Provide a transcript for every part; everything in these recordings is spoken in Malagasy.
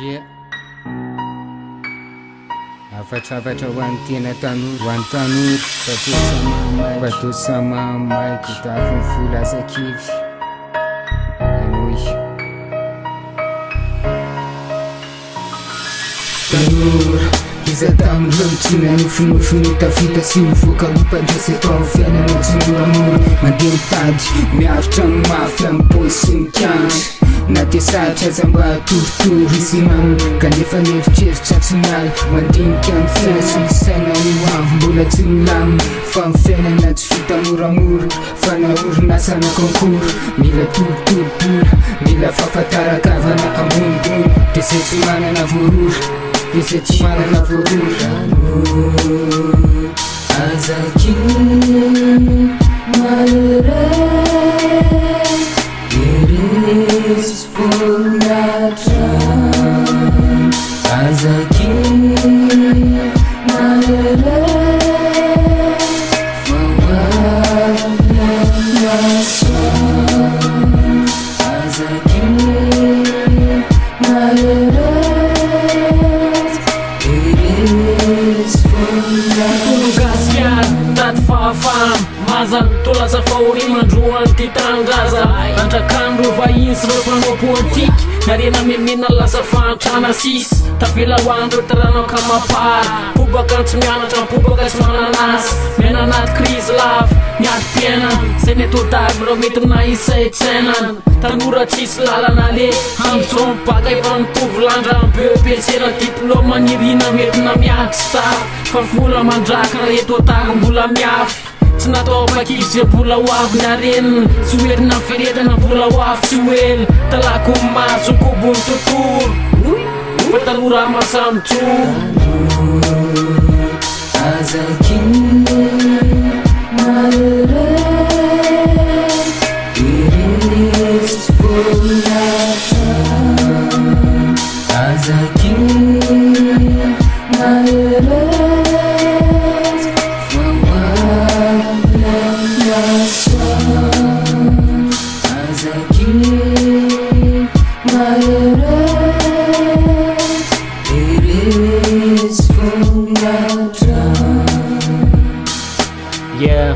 Yeah. Afatra ho an'ny tena tanora, ho an'ny tanora Bateau sama mai kitafo ny folo asakivy Enoy Tanora iza tamin'ireo mitsina nofinofiny tafita sy mivoaka hompandresy atao ny fiainana tsy moramora mandeha mitady miaritra ny mafy amin'ny paosy sy mikandry na dia sarotra aza mba hatorotoro izy mamina kanefa mieritreritra tsy miala mandinika amin'ny fiaina sy ny saina ho avy mbola tsy milamina fa ny fiainana tsy vita moramora fa na orinasa na concours mila tolotolobola mila fahafantarakavana ambonimbony dia zay tsy manana voarora dia zay tsy manana voarora azaki malheureux is full natural as a king malheureux for what my son as a king malheureux it is full natural that far from Mazan tola sa fahorimandroany ty tangaza Andrakandro vahiny sy reo mpanao politika Narena memena lasa fantrana sisy Tavela hoandro taranao ka mapara Pobaka tsy mianatra pobaka tsy mananasy Mena anaty krizy lava miady piaina Zay netodagy reo mety naisay tsenana Tanora tsisy lalana le Amizao mibaka efa mitovy landra BEPC na diplôme nirina mety na miady staff Fa vola mandrakana etodagy mbola miafy Tsy natao makizy zay mbola ho avy narenina Tsy hoerina feretana mbola ho avy tsy hoely Talako maso kobony tontolo Fa tanora masamy tsoro as a king malheureux it is full natural as a king malheureux for what my son as a king malheureux it is full natural. Yeah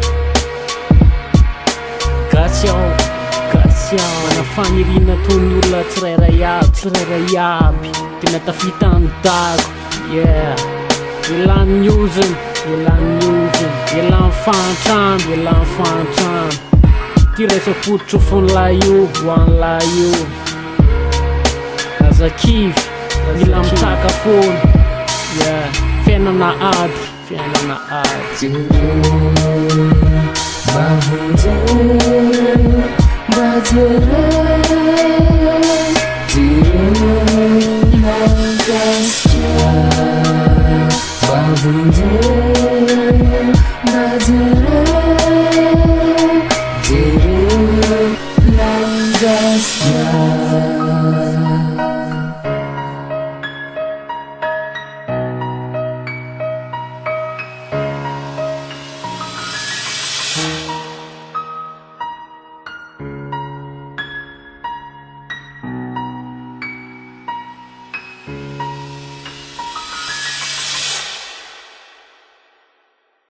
Gassion Anafanirina tony olona tsirairay aby Tena tafita ny dago Yeah Ilan'ny oziny Ilan'ny fantrano Ty resapotro fony laio hoan'ny laio Azakivy Mila mitraka fony Yeah Fiainana ady Bavunze